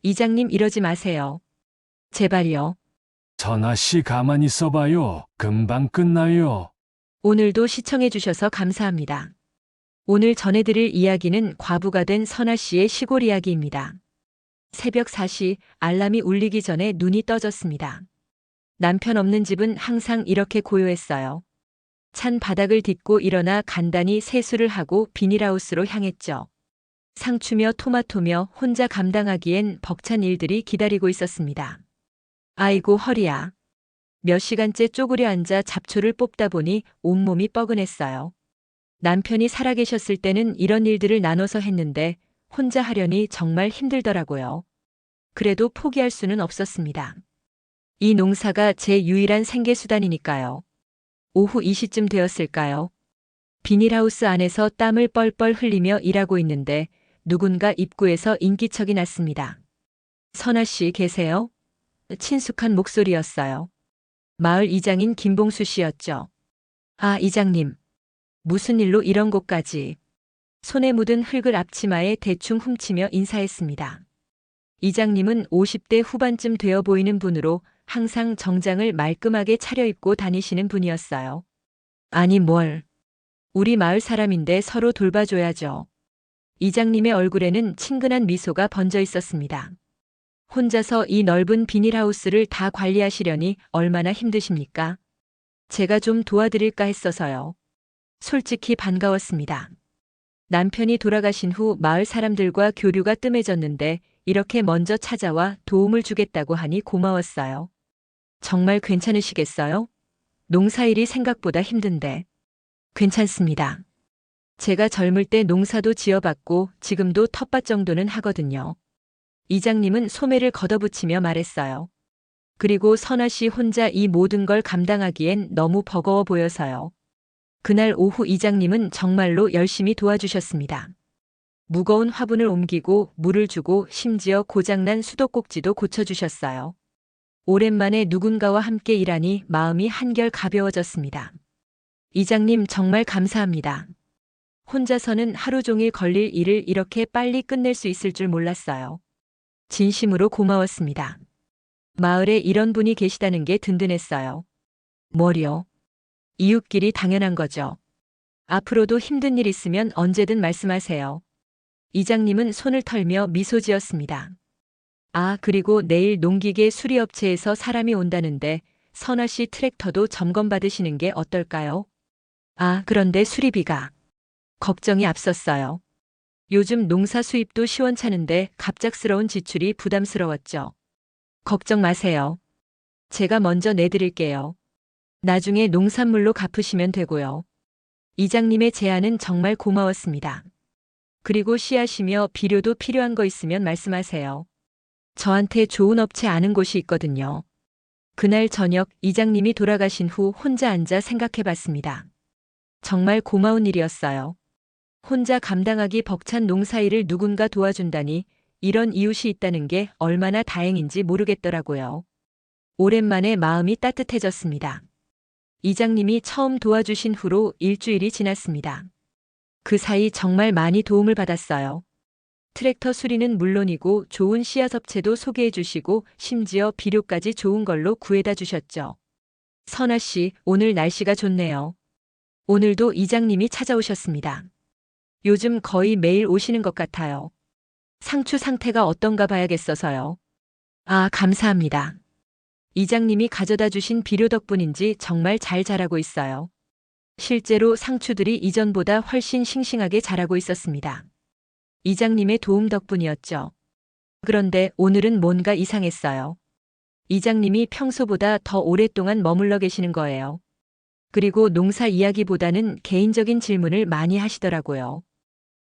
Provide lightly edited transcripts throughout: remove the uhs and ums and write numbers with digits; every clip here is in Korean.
이장님 이러지 마세요. 제발요. 전하 씨 가만히 있어봐요. 금방 끝나요. 오늘도 시청해주셔서 감사합니다. 오늘 전해드릴 이야기는 과부가 된 선아 씨의 시골 이야기입니다. 새벽 4시 알람이 울리기 전에 눈이 떠졌습니다. 남편 없는 집은 항상 이렇게 고요했어요. 찬 바닥을 딛고 일어나 간단히 세수를 하고 비닐하우스로 향했죠. 상추며 토마토며 혼자 감당하기엔 벅찬 일들이 기다리고 있었습니다. 아이고 허리야. 몇 시간째 쪼그려 앉아 잡초를 뽑다 보니 온몸이 뻐근했어요. 남편이 살아계셨을 때는 이런 일들을 나눠서 했는데 혼자 하려니 정말 힘들더라고요. 그래도 포기할 수는 없었습니다. 이 농사가 제 유일한 생계수단이니까요. 오후 2시쯤 되었을까요? 비닐하우스 안에서 땀을 뻘뻘 흘리며 일하고 있는데 누군가 입구에서 인기척이 났습니다. 선아 씨 계세요? 친숙한 목소리였어요. 마을 이장인 김봉수 씨였죠. 아, 이장님. 무슨 일로 이런 곳까지. 손에 묻은 흙을 앞치마에 대충 훔치며 인사했습니다. 이장님은 50대 후반쯤 되어 보이는 분으로 항상 정장을 말끔하게 차려입고 다니시는 분이었어요. 아니 뭘. 우리 마을 사람인데 서로 돌봐줘야죠. 이장님의 얼굴에는 친근한 미소가 번져 있었습니다. 혼자서 이 넓은 비닐하우스를 다 관리하시려니 얼마나 힘드십니까? 제가 좀 도와드릴까 했어서요. 솔직히 반가웠습니다. 남편이 돌아가신 후 마을 사람들과 교류가 뜸해졌는데 이렇게 먼저 찾아와 도움을 주겠다고 하니 고마웠어요. 정말 괜찮으시겠어요? 농사일이 생각보다 힘든데. 괜찮습니다. 제가 젊을 때 농사도 지어봤고 지금도 텃밭 정도는 하거든요. 이장님은 소매를 걷어붙이며 말했어요. 그리고 선아 씨 혼자 이 모든 걸 감당하기엔 너무 버거워 보여서요. 그날 오후 이장님은 정말로 열심히 도와주셨습니다. 무거운 화분을 옮기고 물을 주고 심지어 고장난 수도꼭지도 고쳐주셨어요. 오랜만에 누군가와 함께 일하니 마음이 한결 가벼워졌습니다. 이장님 정말 감사합니다. 혼자서는 하루 종일 걸릴 일을 이렇게 빨리 끝낼 수 있을 줄 몰랐어요. 진심으로 고마웠습니다. 마을에 이런 분이 계시다는 게 든든했어요. 뭐요? 이웃끼리 당연한 거죠. 앞으로도 힘든 일 있으면 언제든 말씀하세요. 이장님은 손을 털며 미소 지었습니다. 아, 그리고 내일 농기계 수리업체에서 사람이 온다는데 선아 씨 트랙터도 점검받으시는 게 어떨까요? 아, 그런데 수리비가 걱정이 앞섰어요. 요즘 농사 수입도 시원찮은데 갑작스러운 지출이 부담스러웠죠. 걱정 마세요. 제가 먼저 내드릴게요. 나중에 농산물로 갚으시면 되고요. 이장님의 제안은 정말 고마웠습니다. 그리고 씨앗이며 비료도 필요한 거 있으면 말씀하세요. 저한테 좋은 업체 아는 곳이 있거든요. 그날 저녁 이장님이 돌아가신 후 혼자 앉아 생각해 봤습니다. 정말 고마운 일이었어요. 혼자 감당하기 벅찬 농사일을 누군가 도와준다니 이런 이웃이 있다는 게 얼마나 다행인지 모르겠더라고요. 오랜만에 마음이 따뜻해졌습니다. 이장님이 처음 도와주신 후로 일주일이 지났습니다. 그 사이 정말 많이 도움을 받았어요. 트랙터 수리는 물론이고 좋은 씨앗업체도 소개해 주시고 심지어 비료까지 좋은 걸로 구해다 주셨죠. 선아 씨, 오늘 날씨가 좋네요. 오늘도 이장님이 찾아오셨습니다. 요즘 거의 매일 오시는 것 같아요. 상추 상태가 어떤가 봐야겠어서요. 아, 감사합니다. 이장님이 가져다 주신 비료 덕분인지 정말 잘 자라고 있어요. 실제로 상추들이 이전보다 훨씬 싱싱하게 자라고 있었습니다. 이장님의 도움 덕분이었죠. 그런데 오늘은 뭔가 이상했어요. 이장님이 평소보다 더 오랫동안 머물러 계시는 거예요. 그리고 농사 이야기보다는 개인적인 질문을 많이 하시더라고요.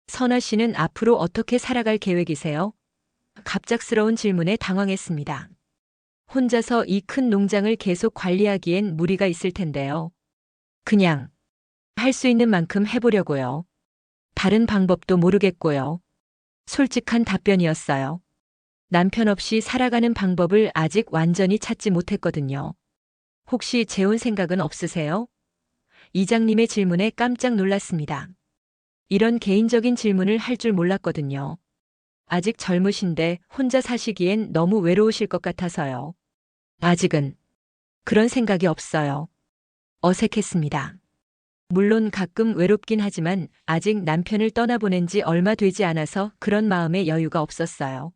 선아 씨는 앞으로 어떻게 살아갈 계획이세요? 갑작스러운 질문에 당황했습니다. 혼자서 이 큰 농장을 계속 관리하기엔 무리가 있을 텐데요. 그냥 할 수 있는 만큼 해보려고요. 다른 방법도 모르겠고요. 솔직한 답변이었어요. 남편 없이 살아가는 방법을 아직 완전히 찾지 못했거든요. 혹시 재혼 생각은 없으세요? 이장님의 질문에 깜짝 놀랐습니다. 이런 개인적인 질문을 할 줄 몰랐거든요. 아직 젊으신데 혼자 사시기엔 너무 외로우실 것 같아서요. 아직은 그런 생각이 없어요. 어색했습니다. 물론 가끔 외롭긴 하지만 아직 남편을 떠나보낸 지 얼마 되지 않아서 그런 마음의 여유가 없었어요.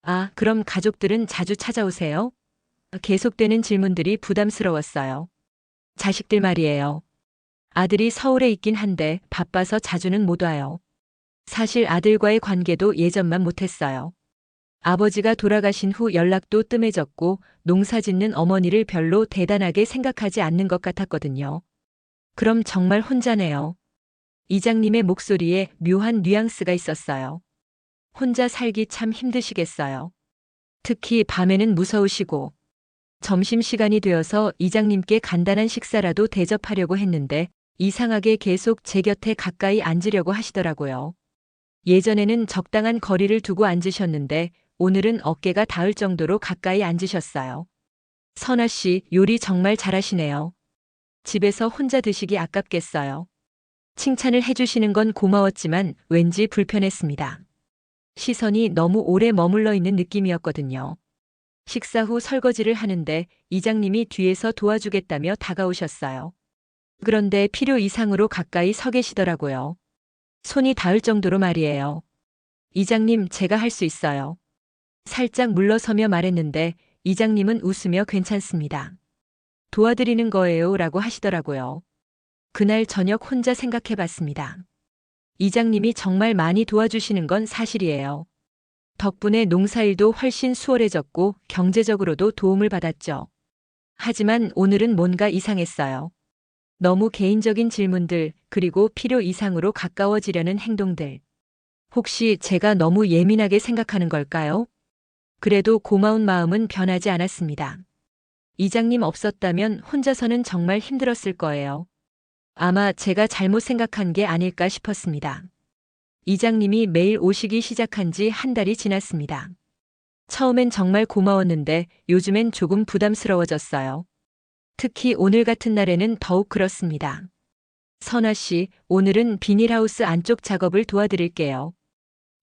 아, 그럼 가족들은 자주 찾아오세요? 계속되는 질문들이 부담스러웠어요. 자식들 말이에요. 아들이 서울에 있긴 한데 바빠서 자주는 못 와요. 사실 아들과의 관계도 예전만 못했어요. 아버지가 돌아가신 후 연락도 뜸해졌고 농사 짓는 어머니를 별로 대단하게 생각하지 않는 것 같았거든요. 그럼 정말 혼자네요. 이장님의 목소리에 묘한 뉘앙스가 있었어요. 혼자 살기 참 힘드시겠어요. 특히 밤에는 무서우시고 점심시간이 되어서 이장님께 간단한 식사라도 대접하려고 했는데 이상하게 계속 제 곁에 가까이 앉으려고 하시더라고요. 예전에는 적당한 거리를 두고 앉으셨는데 오늘은 어깨가 닿을 정도로 가까이 앉으셨어요. 선아 씨, 요리 정말 잘하시네요. 집에서 혼자 드시기 아깝겠어요. 칭찬을 해주시는 건 고마웠지만 왠지 불편했습니다. 시선이 너무 오래 머물러 있는 느낌이었거든요. 식사 후 설거지를 하는데 이장님이 뒤에서 도와주겠다며 다가오셨어요. 그런데 필요 이상으로 가까이 서 계시더라고요. 손이 닿을 정도로 말이에요. 이장님, 제가 할 수 있어요. 살짝 물러서며 말했는데 이장님은 웃으며 괜찮습니다. 도와드리는 거예요 라고 하시더라고요. 그날 저녁 혼자 생각해 봤습니다. 이장님이 정말 많이 도와주시는 건 사실이에요. 덕분에 농사일도 훨씬 수월해졌고 경제적으로도 도움을 받았죠. 하지만 오늘은 뭔가 이상했어요. 너무 개인적인 질문들, 그리고 필요 이상으로 가까워지려는 행동들. 혹시 제가 너무 예민하게 생각하는 걸까요? 그래도 고마운 마음은 변하지 않았습니다. 이장님 없었다면 혼자서는 정말 힘들었을 거예요. 아마 제가 잘못 생각한 게 아닐까 싶었습니다. 이장님이 매일 오시기 시작한 지 한 달이 지났습니다. 처음엔 정말 고마웠는데 요즘엔 조금 부담스러워졌어요. 특히 오늘 같은 날에는 더욱 그렇습니다. 선아 씨, 오늘은 비닐하우스 안쪽 작업을 도와드릴게요.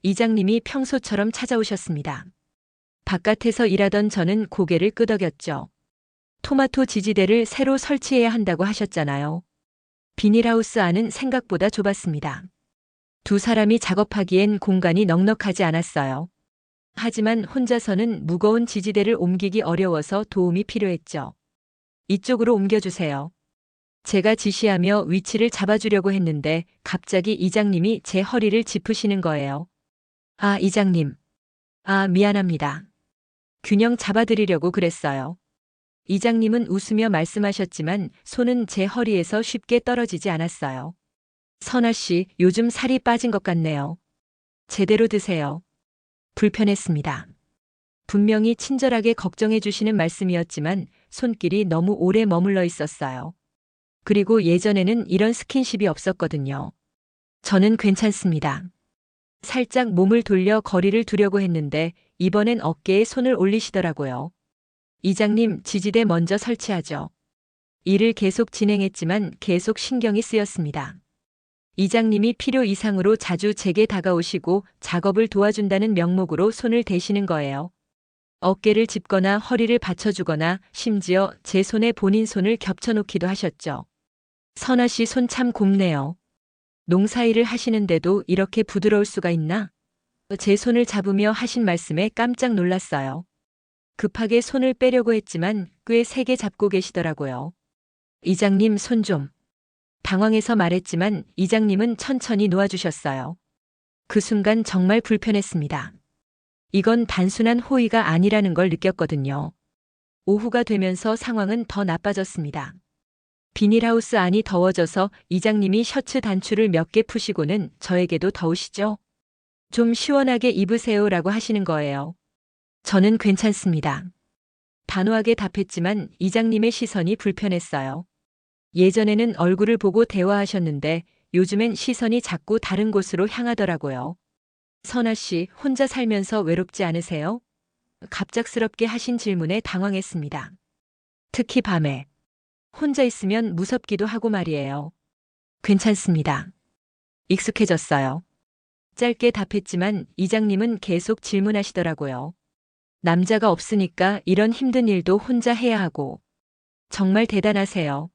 이장님이 평소처럼 찾아오셨습니다. 바깥에서 일하던 저는 고개를 끄덕였죠. 토마토 지지대를 새로 설치해야 한다고 하셨잖아요. 비닐하우스 안은 생각보다 좁았습니다. 두 사람이 작업하기엔 공간이 넉넉하지 않았어요. 하지만 혼자서는 무거운 지지대를 옮기기 어려워서 도움이 필요했죠. 이쪽으로 옮겨주세요. 제가 지시하며 위치를 잡아주려고 했는데 갑자기 이장님이 제 허리를 짚으시는 거예요. 아, 이장님. 아, 미안합니다. 균형 잡아드리려고 그랬어요. 이장님은 웃으며 말씀하셨지만 손은 제 허리에서 쉽게 떨어지지 않았어요. 선아 씨, 요즘 살이 빠진 것 같네요. 제대로 드세요. 불편했습니다. 분명히 친절하게 걱정해 주시는 말씀이었지만 손길이 너무 오래 머물러 있었어요. 그리고 예전에는 이런 스킨십이 없었거든요. 저는 괜찮습니다. 살짝 몸을 돌려 거리를 두려고 했는데 이번엔 어깨에 손을 올리시더라고요. 이장님, 지지대 먼저 설치하죠. 일을 계속 진행했지만 계속 신경이 쓰였습니다. 이장님이 필요 이상으로 자주 제게 다가오시고 작업을 도와준다는 명목으로 손을 대시는 거예요. 어깨를 짚거나 허리를 받쳐주거나 심지어 제 손에 본인 손을 겹쳐놓기도 하셨죠. 선아 씨 손 참 곱네요. 농사일을 하시는데도 이렇게 부드러울 수가 있나? 제 손을 잡으며 하신 말씀에 깜짝 놀랐어요. 급하게 손을 빼려고 했지만 꽤 세게 잡고 계시더라고요. 이장님 손 좀. 당황해서 말했지만 이장님은 천천히 놓아주셨어요. 그 순간 정말 불편했습니다. 이건 단순한 호의가 아니라는 걸 느꼈거든요. 오후가 되면서 상황은 더 나빠졌습니다. 비닐하우스 안이 더워져서 이장님이 셔츠 단추를 몇 개 푸시고는 저에게도 더우시죠? 좀 시원하게 입으세요라고 하시는 거예요. 저는 괜찮습니다. 단호하게 답했지만 이장님의 시선이 불편했어요. 예전에는 얼굴을 보고 대화하셨는데 요즘엔 시선이 자꾸 다른 곳으로 향하더라고요. 선아 씨, 혼자 살면서 외롭지 않으세요? 갑작스럽게 하신 질문에 당황했습니다. 특히 밤에. 혼자 있으면 무섭기도 하고 말이에요. 괜찮습니다. 익숙해졌어요. 짧게 답했지만 이장님은 계속 질문하시더라고요. 남자가 없으니까 이런 힘든 일도 혼자 해야 하고 정말 대단하세요.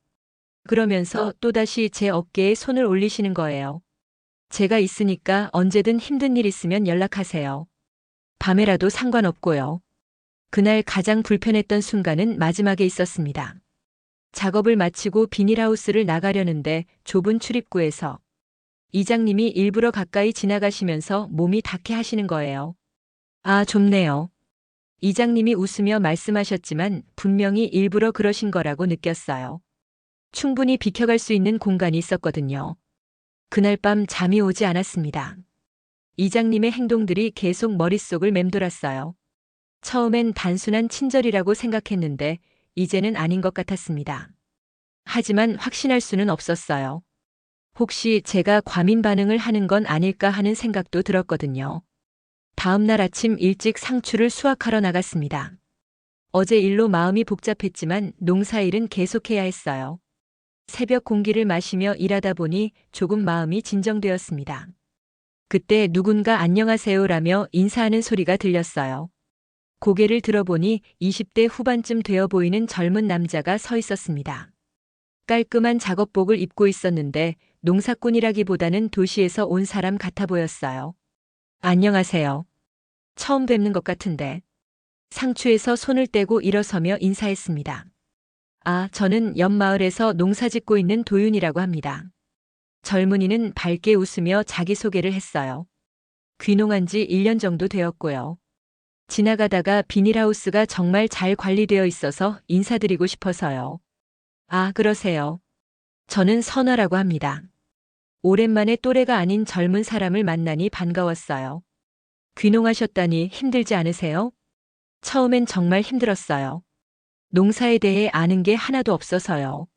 그러면서 또다시 제 어깨에 손을 올리시는 거예요. 제가 있으니까 언제든 힘든 일 있으면 연락하세요. 밤에라도 상관없고요. 그날 가장 불편했던 순간은 마지막에 있었습니다. 작업을 마치고 비닐하우스를 나가려는데 좁은 출입구에서 이장님이 일부러 가까이 지나가시면서 몸이 닿게 하시는 거예요. 아, 좁네요. 이장님이 웃으며 말씀하셨지만 분명히 일부러 그러신 거라고 느꼈어요. 충분히 비켜갈 수 있는 공간이 있었거든요. 그날 밤 잠이 오지 않았습니다. 이장님의 행동들이 계속 머릿속을 맴돌았어요. 처음엔 단순한 친절이라고 생각했는데 이제는 아닌 것 같았습니다. 하지만 확신할 수는 없었어요. 혹시 제가 과민 반응을 하는 건 아닐까 하는 생각도 들었거든요. 다음 날 아침 일찍 상추를 수확하러 나갔습니다. 어제 일로 마음이 복잡했지만 농사일은 계속해야 했어요. 새벽 공기를 마시며 일하다 보니 조금 마음이 진정되었습니다. 그때 누군가 안녕하세요라며 인사하는 소리가 들렸어요. 고개를 들어보니 20대 후반쯤 되어 보이는 젊은 남자가 서 있었습니다. 깔끔한 작업복을 입고 있었는데 농사꾼이라기보다는 도시에서 온 사람 같아 보였어요. 안녕하세요. 처음 뵙는 것 같은데. 상추에서 손을 떼고 일어서며 인사했습니다. 아, 저는 옆 마을에서 농사 짓고 있는 도윤이라고 합니다. 젊은이는 밝게 웃으며 자기소개를 했어요. 귀농한 지 1년 정도 되었고요. 지나가다가 비닐하우스가 정말 잘 관리되어 있어서 인사드리고 싶어서요. 아, 그러세요. 저는 선아라고 합니다. 오랜만에 또래가 아닌 젊은 사람을 만나니 반가웠어요. 귀농하셨다니 힘들지 않으세요? 처음엔 정말 힘들었어요. 농사에 대해 아는 게 하나도 없어서요.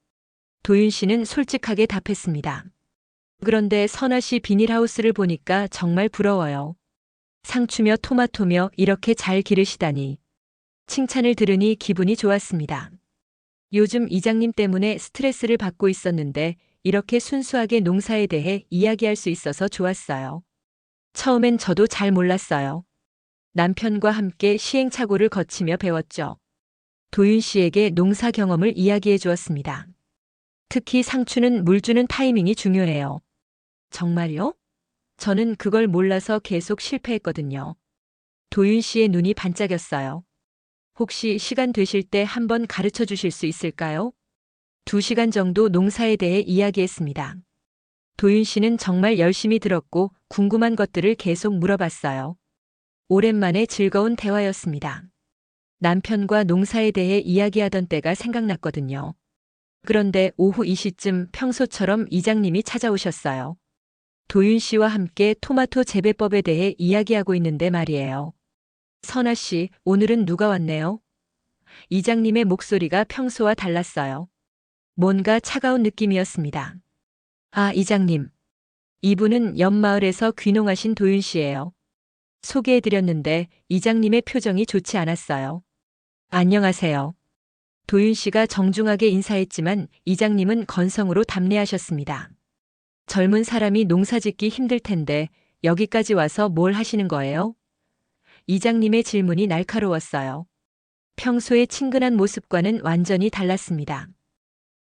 도윤 씨는 솔직하게 답했습니다. 그런데 선아 씨 비닐하우스를 보니까 정말 부러워요. 상추며 토마토며 이렇게 잘 기르시다니. 칭찬을 들으니 기분이 좋았습니다. 요즘 이장님 때문에 스트레스를 받고 있었는데 이렇게 순수하게 농사에 대해 이야기할 수 있어서 좋았어요. 처음엔 저도 잘 몰랐어요. 남편과 함께 시행착오를 거치며 배웠죠. 도윤 씨에게 농사 경험을 이야기해 주었습니다. 특히 상추는 물 주는 타이밍이 중요해요. 정말요? 저는 그걸 몰라서 계속 실패했거든요. 도윤 씨의 눈이 반짝였어요. 혹시 시간 되실 때 한번 가르쳐 주실 수 있을까요? 2시간 정도 농사에 대해 이야기했습니다. 도윤 씨는 정말 열심히 들었고 궁금한 것들을 계속 물어봤어요. 오랜만에 즐거운 대화였습니다. 남편과 농사에 대해 이야기하던 때가 생각났거든요. 그런데 오후 2시쯤 평소처럼 이장님이 찾아오셨어요. 도윤 씨와 함께 토마토 재배법에 대해 이야기하고 있는데 말이에요. 선아 씨, 오늘은 누가 왔네요? 이장님의 목소리가 평소와 달랐어요. 뭔가 차가운 느낌이었습니다. 아, 이장님. 이분은 옆마을에서 귀농하신 도윤 씨예요. 소개해드렸는데 이장님의 표정이 좋지 않았어요. 안녕하세요. 도윤 씨가 정중하게 인사했지만 이장님은 건성으로 답례하셨습니다. 젊은 사람이 농사 짓기 힘들 텐데 여기까지 와서 뭘 하시는 거예요? 이장님의 질문이 날카로웠어요. 평소의 친근한 모습과는 완전히 달랐습니다.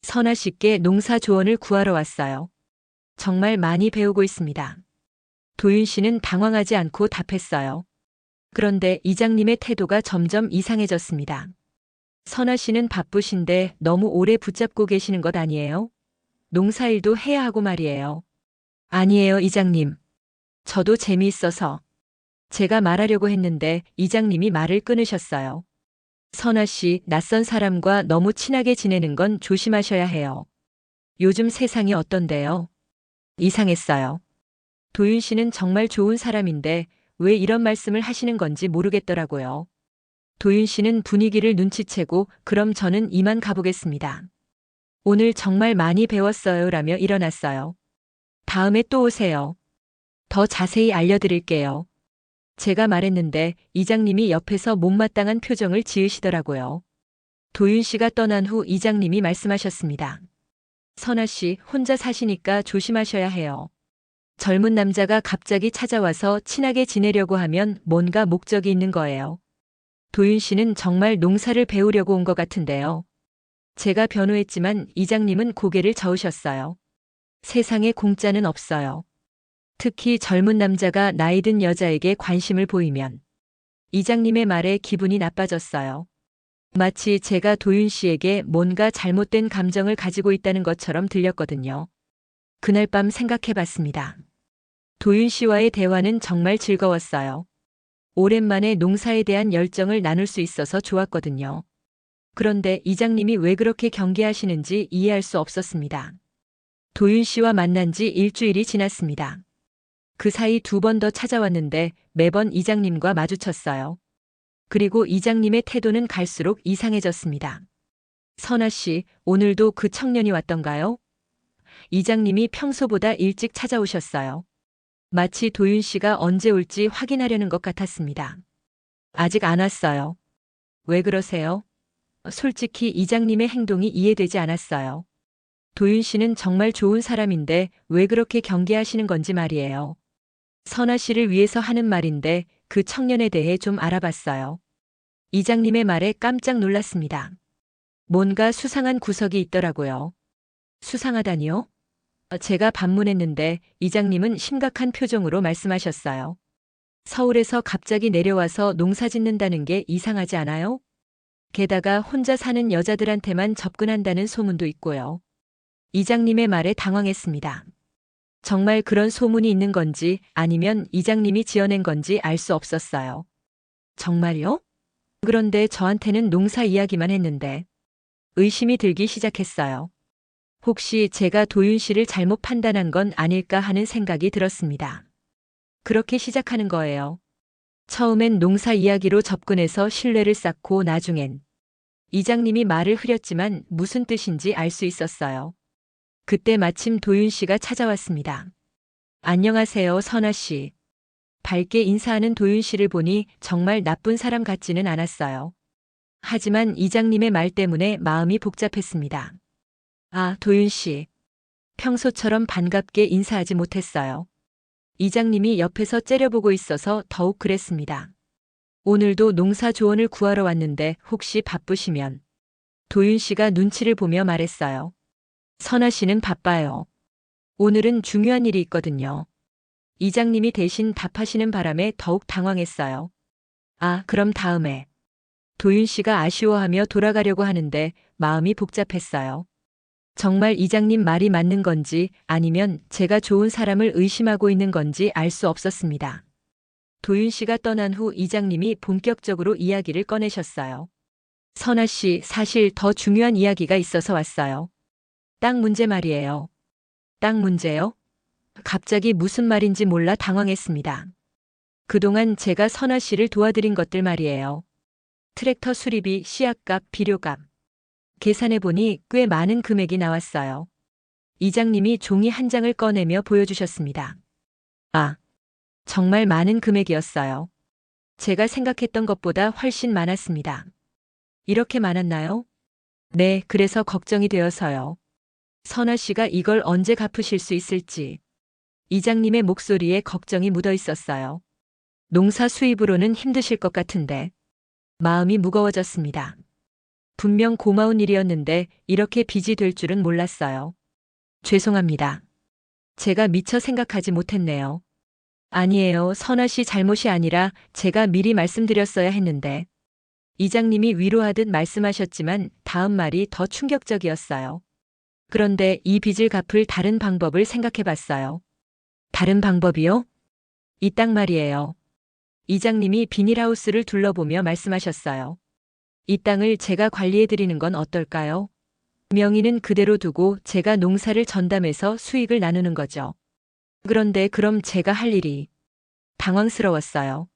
선아 씨께 농사 조언을 구하러 왔어요. 정말 많이 배우고 있습니다. 도윤 씨는 당황하지 않고 답했어요. 그런데 이장님의 태도가 점점 이상해졌습니다. 선아 씨는 바쁘신데 너무 오래 붙잡고 계시는 것 아니에요? 농사일도 해야 하고 말이에요. 아니에요, 이장님. 저도 재미있어서. 제가 말하려고 했는데 이장님이 말을 끊으셨어요. 선아 씨, 낯선 사람과 너무 친하게 지내는 건 조심하셔야 해요. 요즘 세상이 어떤데요? 이상했어요. 도윤 씨는 정말 좋은 사람인데 왜 이런 말씀을 하시는 건지 모르겠더라고요. 도윤 씨는 분위기를 눈치채고 그럼 저는 이만 가보겠습니다. 오늘 정말 많이 배웠어요 라며 일어났어요. 다음에 또 오세요. 더 자세히 알려드릴게요. 제가 말했는데 이장님이 옆에서 못마땅한 표정을 지으시더라고요. 도윤 씨가 떠난 후 이장님이 말씀하셨습니다. 선아 씨, 혼자 사시니까 조심하셔야 해요. 젊은 남자가 갑자기 찾아와서 친하게 지내려고 하면 뭔가 목적이 있는 거예요. 도윤 씨는 정말 농사를 배우려고 온 것 같은데요. 제가 변호했지만 이장님은 고개를 저으셨어요. 세상에 공짜는 없어요. 특히 젊은 남자가 나이 든 여자에게 관심을 보이면. 이장님의 말에 기분이 나빠졌어요. 마치 제가 도윤 씨에게 뭔가 잘못된 감정을 가지고 있다는 것처럼 들렸거든요. 그날 밤 생각해 봤습니다. 도윤 씨와의 대화는 정말 즐거웠어요. 오랜만에 농사에 대한 열정을 나눌 수 있어서 좋았거든요. 그런데 이장님이 왜 그렇게 경계하시는지 이해할 수 없었습니다. 도윤 씨와 만난 지 일주일이 지났습니다. 그 사이 2번 더 찾아왔는데 매번 이장님과 마주쳤어요. 그리고 이장님의 태도는 갈수록 이상해졌습니다. 선아 씨, 오늘도 그 청년이 왔던가요? 이장님이 평소보다 일찍 찾아오셨어요. 마치 도윤 씨가 언제 올지 확인하려는 것 같았습니다. 아직 안 왔어요. 왜 그러세요? 솔직히 이장님의 행동이 이해되지 않았어요. 도윤 씨는 정말 좋은 사람인데 왜 그렇게 경계하시는 건지 말이에요. 선아 씨를 위해서 하는 말인데 그 청년에 대해 좀 알아봤어요. 이장님의 말에 깜짝 놀랐습니다. 뭔가 수상한 구석이 있더라고요. 수상하다니요? 제가 반문했는데 이장님은 심각한 표정으로 말씀하셨어요. 서울에서 갑자기 내려와서 농사 짓는다는 게 이상하지 않아요? 게다가 혼자 사는 여자들한테만 접근한다는 소문도 있고요. 이장님의 말에 당황했습니다. 정말 그런 소문이 있는 건지 아니면 이장님이 지어낸 건지 알 수 없었어요. 정말요? 그런데 저한테는 농사 이야기만 했는데 의심이 들기 시작했어요. 혹시 제가 도윤 씨를 잘못 판단한 건 아닐까 하는 생각이 들었습니다. 그렇게 시작하는 거예요. 처음엔 농사 이야기로 접근해서 신뢰를 쌓고 나중엔 이장님이 말을 흐렸지만 무슨 뜻인지 알 수 있었어요. 그때 마침 도윤 씨가 찾아왔습니다. 안녕하세요, 선아 씨. 밝게 인사하는 도윤 씨를 보니 정말 나쁜 사람 같지는 않았어요. 하지만 이장님의 말 때문에 마음이 복잡했습니다. 아, 도윤 씨. 평소처럼 반갑게 인사하지 못했어요. 이장님이 옆에서 째려보고 있어서 더욱 그랬습니다. 오늘도 농사 조언을 구하러 왔는데 혹시 바쁘시면. 도윤 씨가 눈치를 보며 말했어요. 선아 씨는 바빠요. 오늘은 중요한 일이 있거든요. 이장님이 대신 답하시는 바람에 더욱 당황했어요. 아, 그럼 다음에. 도윤 씨가 아쉬워하며 돌아가려고 하는데 마음이 복잡했어요. 정말 이장님 말이 맞는 건지 아니면 제가 좋은 사람을 의심하고 있는 건지 알 수 없었습니다. 도윤 씨가 떠난 후 이장님이 본격적으로 이야기를 꺼내셨어요. 선아 씨, 사실 더 중요한 이야기가 있어서 왔어요. 땅 문제 말이에요. 땅 문제요? 갑자기 무슨 말인지 몰라 당황했습니다. 그동안 제가 선아 씨를 도와드린 것들 말이에요. 트랙터 수리비, 씨앗값, 비료값. 계산해보니 꽤 많은 금액이 나왔어요. 이장님이 종이 한 장을 꺼내며 보여주셨습니다. 아, 정말 많은 금액이었어요. 제가 생각했던 것보다 훨씬 많았습니다. 이렇게 많았나요? 네, 그래서 걱정이 되어서요. 선아 씨가 이걸 언제 갚으실 수 있을지. 이장님의 목소리에 걱정이 묻어 있었어요. 농사 수입으로는 힘드실 것 같은데. 마음이 무거워졌습니다. 분명 고마운 일이었는데 이렇게 빚이 될 줄은 몰랐어요. 죄송합니다. 제가 미처 생각하지 못했네요. 아니에요. 선아 씨 잘못이 아니라 제가 미리 말씀드렸어야 했는데. 이장님이 위로하듯 말씀하셨지만 다음 말이 더 충격적이었어요. 그런데 이 빚을 갚을 다른 방법을 생각해 봤어요. 다른 방법이요? 이 땅 말이에요. 이장님이 비닐하우스를 둘러보며 말씀하셨어요. 이 땅을 제가 관리해 드리는 건 어떨까요? 명의는 그대로 두고 제가 농사를 전담해서 수익을 나누는 거죠. 그런데 그럼 제가 할 일이 당황스러웠어요.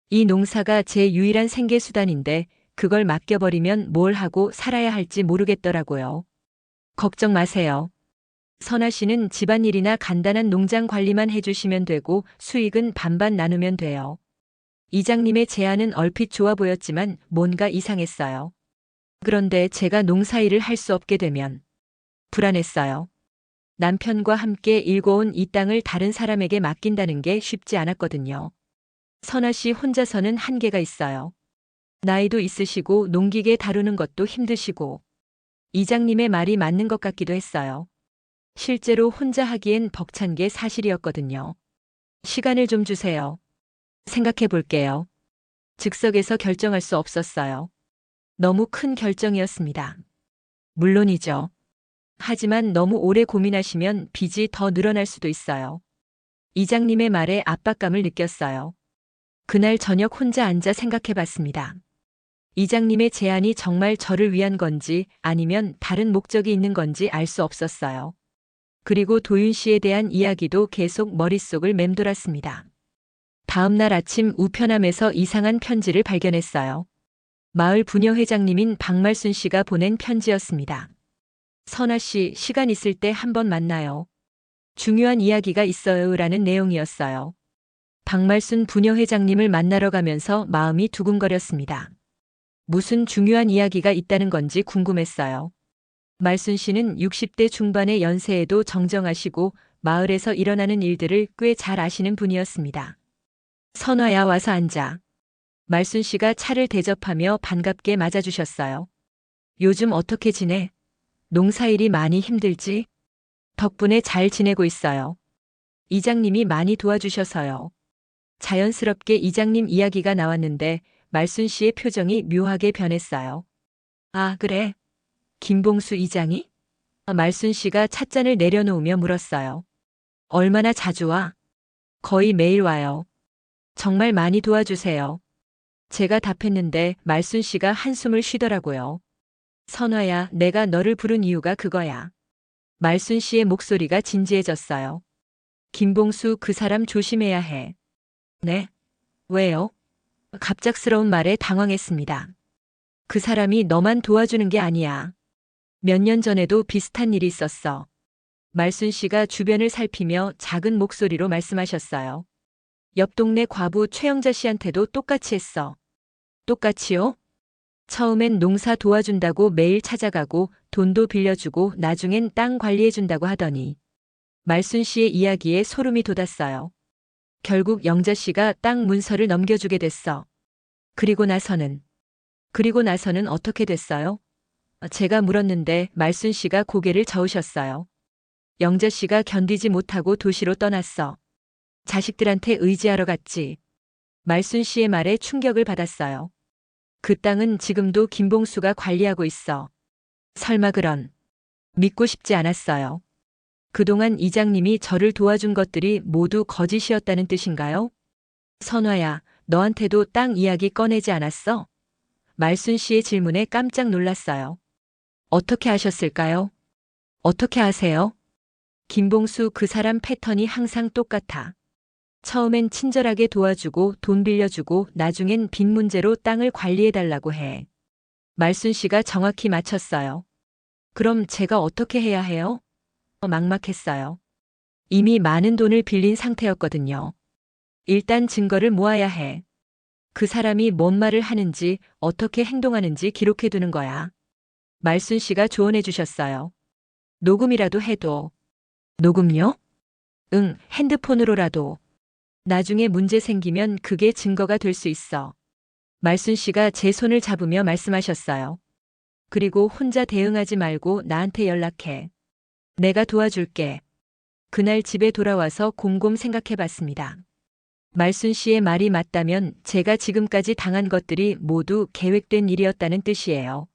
이 농사가 제 유일한 생계수단인데 그걸 맡겨버리면 뭘 하고 살아야 할지 모르겠더라고요. 걱정 마세요. 선아 씨는 집안일이나 간단한 농장 관리만 해주시면 되고 수익은 반반 나누면 돼요. 이장님의 제안은 얼핏 좋아 보였지만 뭔가 이상했어요. 그런데 제가 농사일을 할 수 없게 되면 불안했어요. 남편과 함께 일궈온 이 땅을 다른 사람에게 맡긴다는 게 쉽지 않았거든요. 선아 씨 혼자서는 한계가 있어요. 나이도 있으시고 농기계 다루는 것도 힘드시고 이장님의 말이 맞는 것 같기도 했어요. 실제로 혼자 하기엔 벅찬 게 사실이었거든요. 시간을 좀 주세요. 생각해 볼게요. 즉석에서 결정할 수 없었어요. 너무 큰 결정이었습니다. 물론이죠. 하지만 너무 오래 고민하시면 빚이 더 늘어날 수도 있어요. 이장님의 말에 압박감을 느꼈어요. 그날 저녁 혼자 앉아 생각해 봤습니다. 이장님의 제안이 정말 저를 위한 건지 아니면 다른 목적이 있는 건지 알 수 없었어요. 그리고 도윤 씨에 대한 이야기도 계속 머릿속을 맴돌았습니다. 다음 날 아침 우편함에서 이상한 편지를 발견했어요. 마을 부녀회장님인 박말순 씨가 보낸 편지였습니다. 선아 씨, 시간 있을 때 한번 만나요. 중요한 이야기가 있어요. 라는 내용이었어요. 박말순 부녀회장님을 만나러 가면서 마음이 두근거렸습니다. 무슨 중요한 이야기가 있다는 건지 궁금했어요. 말순 씨는 60대 중반의 연세에도 정정하시고 마을에서 일어나는 일들을 꽤 잘 아시는 분이었습니다. 선아야, 와서 앉아. 말순 씨가 차를 대접하며 반갑게 맞아주셨어요. 요즘 어떻게 지내? 농사일이 많이 힘들지? 덕분에 잘 지내고 있어요. 이장님이 많이 도와주셔서요. 자연스럽게 이장님 이야기가 나왔는데 말순 씨의 표정이 묘하게 변했어요. 아, 그래? 김봉수 이장이? 말순 씨가 찻잔을 내려놓으며 물었어요. 얼마나 자주 와? 거의 매일 와요. 정말 많이 도와주세요. 제가 답했는데 말순 씨가 한숨을 쉬더라고요. 선화야, 내가 너를 부른 이유가 그거야. 말순 씨의 목소리가 진지해졌어요. 김봉수 그 사람 조심해야 해. 네? 왜요? 갑작스러운 말에 당황했습니다. 그 사람이 너만 도와주는 게 아니야. 몇 년 전에도 비슷한 일이 있었어. 말순 씨가 주변을 살피며 작은 목소리로 말씀하셨어요. 옆 동네 과부 최영자 씨한테도 똑같이 했어. 똑같이요? 처음엔 농사 도와준다고 매일 찾아가고 돈도 빌려주고 나중엔 땅 관리해준다고 하더니 말순 씨의 이야기에 소름이 돋았어요. 결국 영자 씨가 땅 문서를 넘겨주게 됐어. 그리고 나서는 어떻게 됐어요? 제가 물었는데 말순 씨가 고개를 저으셨어요. 영자 씨가 견디지 못하고 도시로 떠났어. 자식들한테 의지하러 갔지. 말순 씨의 말에 충격을 받았어요. 그 땅은 지금도 김봉수가 관리하고 있어. 설마 그런. 믿고 싶지 않았어요. 그동안 이장님이 저를 도와준 것들이 모두 거짓이었다는 뜻인가요? 선화야, 너한테도 땅 이야기 꺼내지 않았어? 말순 씨의 질문에 깜짝 놀랐어요. 어떻게 하셨을까요? 어떻게 아세요? 김봉수 그 사람 패턴이 항상 똑같아. 처음엔 친절하게 도와주고 돈 빌려주고 나중엔 빚 문제로 땅을 관리해달라고 해. 말순 씨가 정확히 맞췄어요. 그럼 제가 어떻게 해야 해요? 막막했어요. 이미 많은 돈을 빌린 상태였거든요. 일단 증거를 모아야 해. 그 사람이 뭔 말을 하는지 어떻게 행동하는지 기록해두는 거야. 말순 씨가 조언해 주셨어요. 녹음이라도 해도. 녹음요? 응, 핸드폰으로라도. 나중에 문제 생기면 그게 증거가 될 수 있어. 말순 씨가 제 손을 잡으며 말씀하셨어요. 그리고 혼자 대응하지 말고 나한테 연락해. 내가 도와줄게. 그날 집에 돌아와서 곰곰 생각해 봤습니다. 말순 씨의 말이 맞다면 제가 지금까지 당한 것들이 모두 계획된 일이었다는 뜻이에요.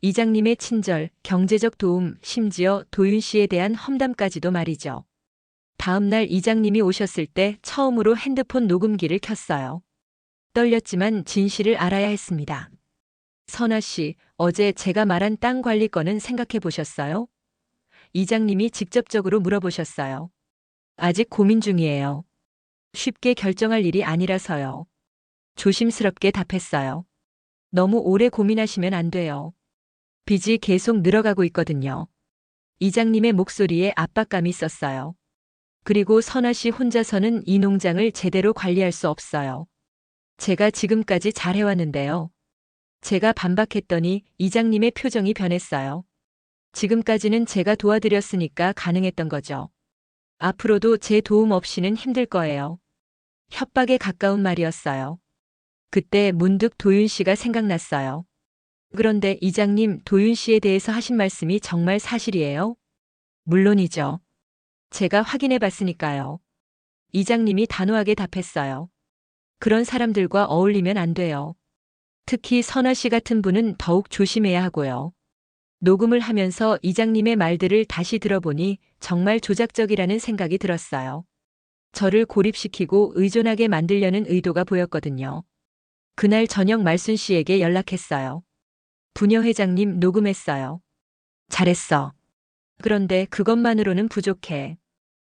이장님의 친절, 경제적 도움, 심지어 도윤 씨에 대한 험담까지도 말이죠. 다음 날 이장님이 오셨을 때 처음으로 핸드폰 녹음기를 켰어요. 떨렸지만 진실을 알아야 했습니다. 선아 씨, 어제 제가 말한 땅 관리 건은 생각해 보셨어요? 이장님이 직접적으로 물어보셨어요. 아직 고민 중이에요. 쉽게 결정할 일이 아니라서요. 조심스럽게 답했어요. 너무 오래 고민하시면 안 돼요. 빚이 계속 늘어가고 있거든요. 이장님의 목소리에 압박감이 있었어요. 그리고 선아 씨 혼자서는 이 농장을 제대로 관리할 수 없어요. 제가 지금까지 잘해왔는데요. 제가 반박했더니 이장님의 표정이 변했어요. 지금까지는 제가 도와드렸으니까 가능했던 거죠. 앞으로도 제 도움 없이는 힘들 거예요. 협박에 가까운 말이었어요. 그때 문득 도윤 씨가 생각났어요. 그런데 이장님, 도윤 씨에 대해서 하신 말씀이 정말 사실이에요? 물론이죠. 제가 확인해 봤으니까요. 이장님이 단호하게 답했어요. 그런 사람들과 어울리면 안 돼요. 특히 선아 씨 같은 분은 더욱 조심해야 하고요. 녹음을 하면서 이장님의 말들을 다시 들어보니 정말 조작적이라는 생각이 들었어요. 저를 고립시키고 의존하게 만들려는 의도가 보였거든요. 그날 저녁 말순 씨에게 연락했어요. 부녀 회장님, 녹음했어요. 잘했어. 그런데 그것만으로는 부족해.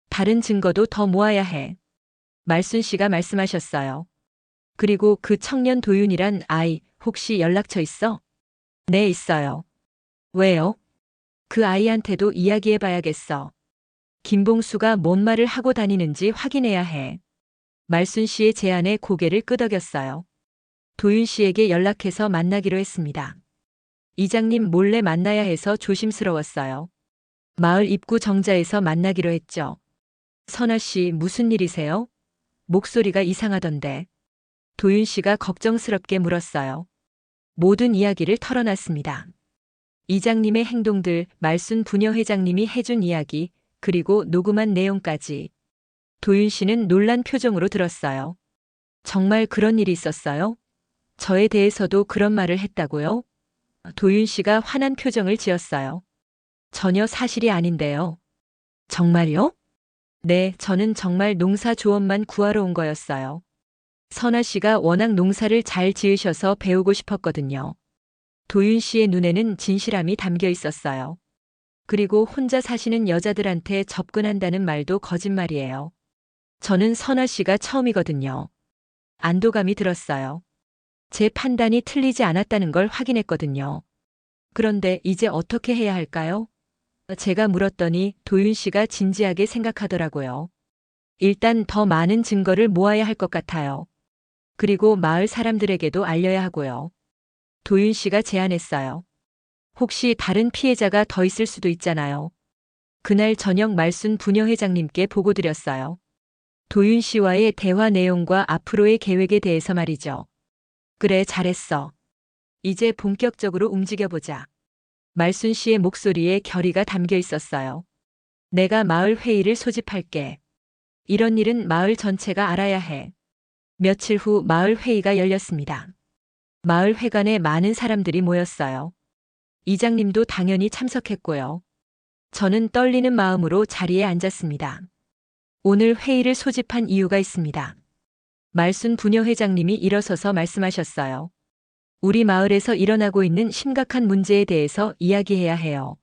다른 증거도 더 모아야 해. 말순 씨가 말씀하셨어요. 그리고 그 청년 도윤이란 아이 혹시 연락처 있어? 네, 있어요. 왜요? 그 아이한테도 이야기해 봐야겠어. 김봉수가 뭔 말을 하고 다니는지 확인해야 해. 말순 씨의 제안에 고개를 끄덕였어요. 도윤 씨에게 연락해서 만나기로 했습니다. 이장님 몰래 만나야 해서 조심스러웠어요. 마을 입구 정자에서 만나기로 했죠. 선아 씨, 무슨 일이세요? 목소리가 이상하던데. 도윤 씨가 걱정스럽게 물었어요. 모든 이야기를 털어놨습니다. 이장님의 행동들, 말순 부녀 회장님이 해준 이야기, 그리고 녹음한 내용까지. 도윤 씨는 놀란 표정으로 들었어요. 정말 그런 일이 있었어요? 저에 대해서도 그런 말을 했다고요? 도윤 씨가 화난 표정을 지었어요. 전혀 사실이 아닌데요. 정말요? 네, 저는 정말 농사 조언만 구하러 온 거였어요. 선아 씨가 워낙 농사를 잘 지으셔서 배우고 싶었거든요. 도윤 씨의 눈에는 진실함이 담겨 있었어요. 그리고 혼자 사시는 여자들한테 접근한다는 말도 거짓말이에요. 저는 선아 씨가 처음이거든요. 안도감이 들었어요. 제 판단이 틀리지 않았다는 걸 확인했거든요. 그런데 이제 어떻게 해야 할까요? 제가 물었더니 도윤 씨가 진지하게 생각하더라고요. 일단 더 많은 증거를 모아야 할 것 같아요. 그리고 마을 사람들에게도 알려야 하고요. 도윤 씨가 제안했어요. 혹시 다른 피해자가 더 있을 수도 있잖아요. 그날 저녁 말순 부녀 회장님께 보고 드렸어요. 도윤 씨와의 대화 내용과 앞으로의 계획에 대해서 말이죠. 그래, 잘했어. 이제 본격적으로 움직여보자. 말순 씨의 목소리에 결의가 담겨 있었어요. 내가 마을 회의를 소집할게. 이런 일은 마을 전체가 알아야 해. 며칠 후 마을 회의가 열렸습니다. 마을 회관에 많은 사람들이 모였어요. 이장님도 당연히 참석했고요. 저는 떨리는 마음으로 자리에 앉았습니다. 오늘 회의를 소집한 이유가 있습니다. 말순 부녀 회장님이 일어서서 말씀하셨어요. 우리 마을에서 일어나고 있는 심각한 문제에 대해서 이야기해야 해요.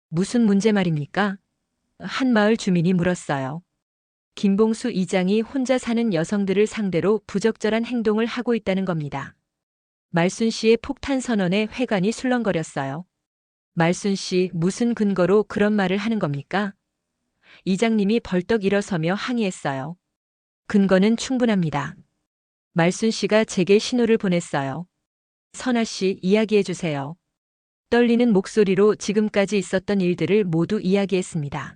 무슨 문제 말입니까? 한 마을 주민이 물었어요. 김봉수 이장이 혼자 사는 여성들을 상대로 부적절한 행동을 하고 있다는 겁니다. 말순 씨의 폭탄 선언에 회관이 술렁거렸어요. 말순 씨, 무슨 근거로 그런 말을 하는 겁니까? 이장님이 벌떡 일어서며 항의했어요. 근거는 충분합니다. 말순 씨가 제게 신호를 보냈어요. 선아 씨, 이야기해 주세요. 떨리는 목소리로 지금까지 있었던 일들을 모두 이야기했습니다.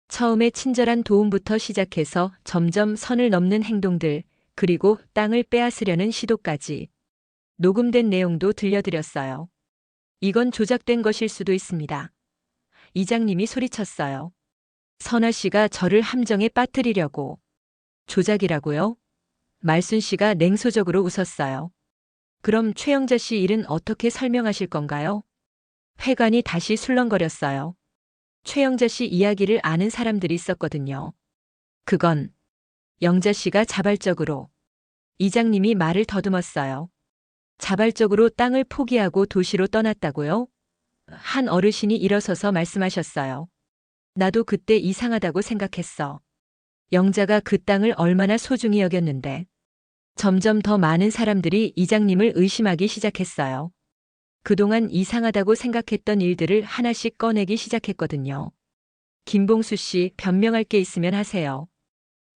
처음에 친절한 도움부터 시작해서 점점 선을 넘는 행동들, 그리고 땅을 빼앗으려는 시도까지. 녹음된 내용도 들려드렸어요. 이건 조작된 것일 수도 있습니다. 이장님이 소리쳤어요. 선아 씨가 저를 함정에 빠뜨리려고. 조작이라고요? 말순 씨가 냉소적으로 웃었어요. 그럼 최영자 씨 일은 어떻게 설명하실 건가요? 회관이 다시 술렁거렸어요. 최영자 씨 이야기를 아는 사람들이 있었거든요. 그건 영자 씨가 자발적으로. 이장님이 말을 더듬었어요. 자발적으로 땅을 포기하고 도시로 떠났다고요? 한 어르신이 일어서서 말씀하셨어요. 나도 그때 이상하다고 생각했어. 영자가 그 땅을 얼마나 소중히 여겼는데. 점점 더 많은 사람들이 이장님을 의심하기 시작했어요. 그동안 이상하다고 생각했던 일들을 하나씩 꺼내기 시작했거든요. 김봉수 씨, 변명할 게 있으면 하세요.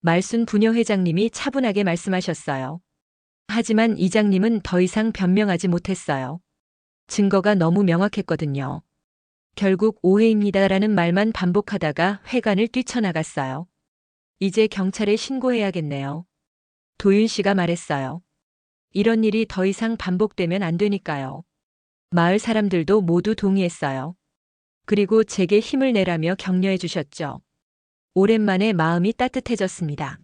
말순 부녀 회장님이 차분하게 말씀하셨어요. 하지만 이장님은 더 이상 변명하지 못했어요. 증거가 너무 명확했거든요. 결국 오해입니다라는 말만 반복하다가 회관을 뛰쳐나갔어요. 이제 경찰에 신고해야겠네요. 도윤 씨가 말했어요. 이런 일이 더 이상 반복되면 안 되니까요. 마을 사람들도 모두 동의했어요. 그리고 제게 힘을 내라며 격려해 주셨죠. 오랜만에 마음이 따뜻해졌습니다.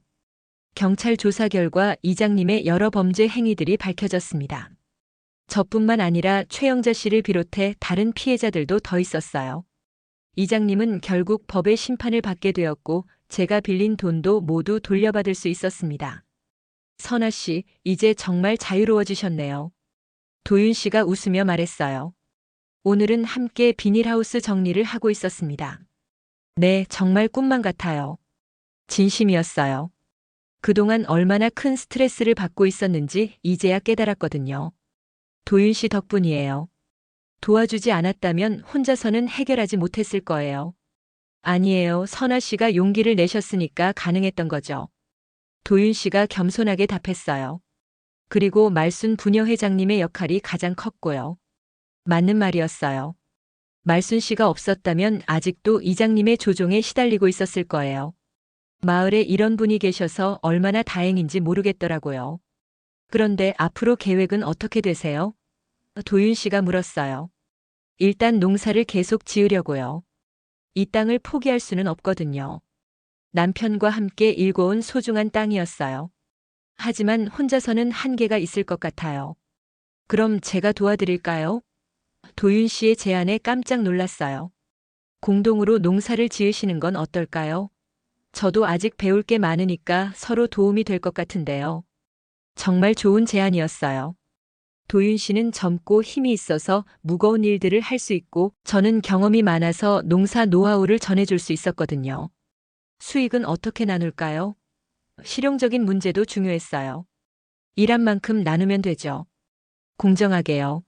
경찰 조사 결과 이장님의 여러 범죄 행위들이 밝혀졌습니다. 저뿐만 아니라 최영자 씨를 비롯해 다른 피해자들도 더 있었어요. 이장님은 결국 법의 심판을 받게 되었고 제가 빌린 돈도 모두 돌려받을 수 있었습니다. 선아 씨, 이제 정말 자유로워지셨네요. 도윤 씨가 웃으며 말했어요. 오늘은 함께 비닐하우스 정리를 하고 있었습니다. 네, 정말 꿈만 같아요. 진심이었어요. 그동안 얼마나 큰 스트레스를 받고 있었는지 이제야 깨달았거든요. 도윤 씨 덕분이에요. 도와주지 않았다면 혼자서는 해결하지 못했을 거예요. 아니에요. 선아 씨가 용기를 내셨으니까 가능했던 거죠. 도윤 씨가 겸손하게 답했어요. 그리고 말순 부녀 회장님의 역할이 가장 컸고요. 맞는 말이었어요. 말순 씨가 없었다면 아직도 이장님의 조종에 시달리고 있었을 거예요. 마을에 이런 분이 계셔서 얼마나 다행인지 모르겠더라고요. 그런데 앞으로 계획은 어떻게 되세요? 도윤 씨가 물었어요. 일단 농사를 계속 지으려고요. 이 땅을 포기할 수는 없거든요. 남편과 함께 일궈온 소중한 땅이었어요. 하지만 혼자서는 한계가 있을 것 같아요. 그럼 제가 도와드릴까요? 도윤 씨의 제안에 깜짝 놀랐어요. 공동으로 농사를 지으시는 건 어떨까요? 저도 아직 배울 게 많으니까 서로 도움이 될 것 같은데요. 정말 좋은 제안이었어요. 도윤 씨는 젊고 힘이 있어서 무거운 일들을 할 수 있고 저는 경험이 많아서 농사 노하우를 전해줄 수 있었거든요. 수익은 어떻게 나눌까요? 실용적인 문제도 중요했어요. 일한 만큼 나누면 되죠. 공정하게요.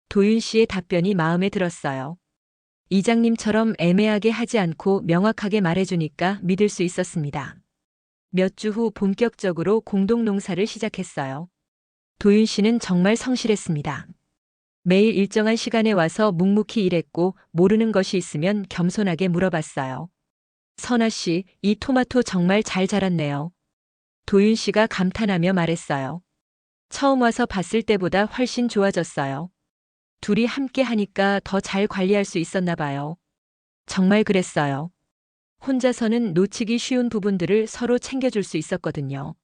도윤 씨의 답변이 마음에 들었어요. 이장님처럼 애매하게 하지 않고 명확하게 말해주니까 믿을 수 있었습니다. 몇 주 후 본격적으로 공동 농사를 시작했어요. 도윤 씨는 정말 성실했습니다. 매일 일정한 시간에 와서 묵묵히 일했고 모르는 것이 있으면 겸손하게 물어봤어요. 선아 씨, 이 토마토 정말 잘 자랐네요. 도윤 씨가 감탄하며 말했어요. 처음 와서 봤을 때보다 훨씬 좋아졌어요. 둘이 함께 하니까 더 잘 관리할 수 있었나 봐요. 정말 그랬어요. 혼자서는 놓치기 쉬운 부분들을 서로 챙겨줄 수 있었거든요.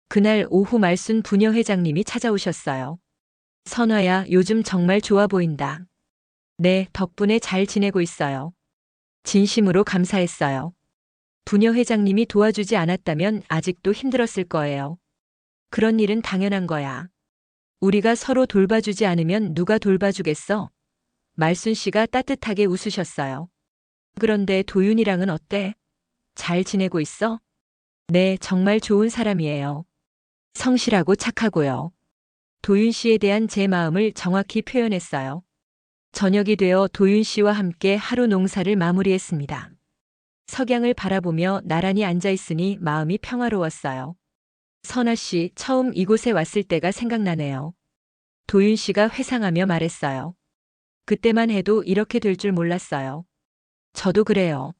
그날 오후 말순 부녀 회장님이 찾아오셨어요. 선화야, 요즘 정말 좋아 보인다. 네, 덕분에 잘 지내고 있어요. 진심으로 감사했어요. 부녀 회장님이 도와주지 않았다면 아직도 힘들었을 거예요. 그런 일은 당연한 거야. 우리가 서로 돌봐주지 않으면 누가 돌봐주겠어? 말순 씨가 따뜻하게 웃으셨어요. 그런데 도윤이랑은 어때? 잘 지내고 있어? 네, 정말 좋은 사람이에요. 성실하고 착하고요. 도윤 씨에 대한 제 마음을 정확히 표현했어요. 저녁이 되어 도윤 씨와 함께 하루 농사를 마무리했습니다. 석양을 바라보며 나란히 앉아 있으니 마음이 평화로웠어요. 선아 씨, 처음 이곳에 왔을 때가 생각나네요. 도윤 씨가 회상하며 말했어요. 그때만 해도 이렇게 될 줄 몰랐어요. 저도 그래요.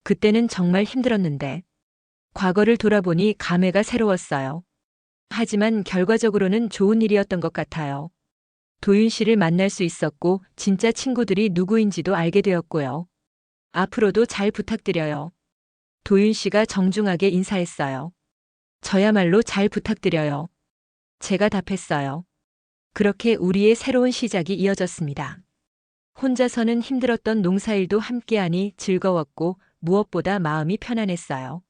그때는 정말 힘들었는데. 과거를 돌아보니 감회가 새로웠어요. 하지만 결과적으로는 좋은 일이었던 것 같아요. 도윤 씨를 만날 수 있었고 진짜 친구들이 누구인지도 알게 되었고요. 앞으로도 잘 부탁드려요. 도윤 씨가 정중하게 인사했어요. 저야말로 잘 부탁드려요. 제가 답했어요. 그렇게 우리의 새로운 시작이 이어졌습니다. 혼자서는 힘들었던 농사일도 함께하니 즐거웠고 무엇보다 마음이 편안했어요.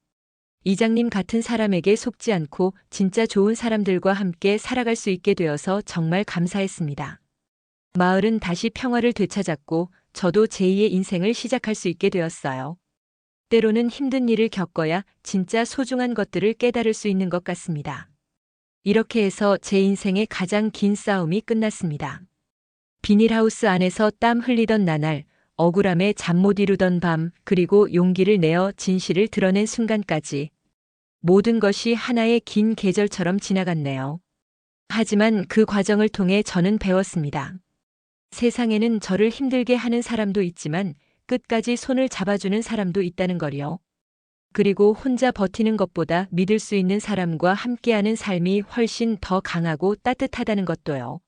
이장님 같은 사람에게 속지 않고 진짜 좋은 사람들과 함께 살아갈 수 있게 되어서 정말 감사했습니다. 마을은 다시 평화를 되찾았고 저도 제2의 인생을 시작할 수 있게 되었어요. 때로는 힘든 일을 겪어야 진짜 소중한 것들을 깨달을 수 있는 것 같습니다. 이렇게 해서 제 인생의 가장 긴 싸움이 끝났습니다. 비닐하우스 안에서 땀 흘리던 나날, 억울함에 잠 못 이루던 밤, 그리고 용기를 내어 진실을 드러낸 순간까지 모든 것이 하나의 긴 계절처럼 지나갔네요. 하지만 그 과정을 통해 저는 배웠습니다. 세상에는 저를 힘들게 하는 사람도 있지만 끝까지 손을 잡아주는 사람도 있다는 걸요. 그리고 혼자 버티는 것보다 믿을 수 있는 사람과 함께하는 삶이 훨씬 더 강하고 따뜻하다는 것도요.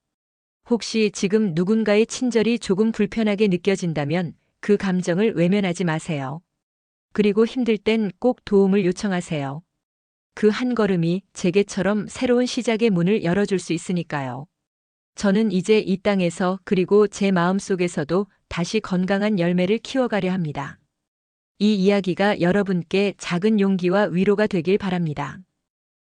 혹시 지금 누군가의 친절이 조금 불편하게 느껴진다면 그 감정을 외면하지 마세요. 그리고 힘들 땐 꼭 도움을 요청하세요. 그 한 걸음이 제게처럼 새로운 시작의 문을 열어줄 수 있으니까요. 저는 이제 이 땅에서 그리고 제 마음속에서도 다시 건강한 열매를 키워가려 합니다. 이 이야기가 여러분께 작은 용기와 위로가 되길 바랍니다.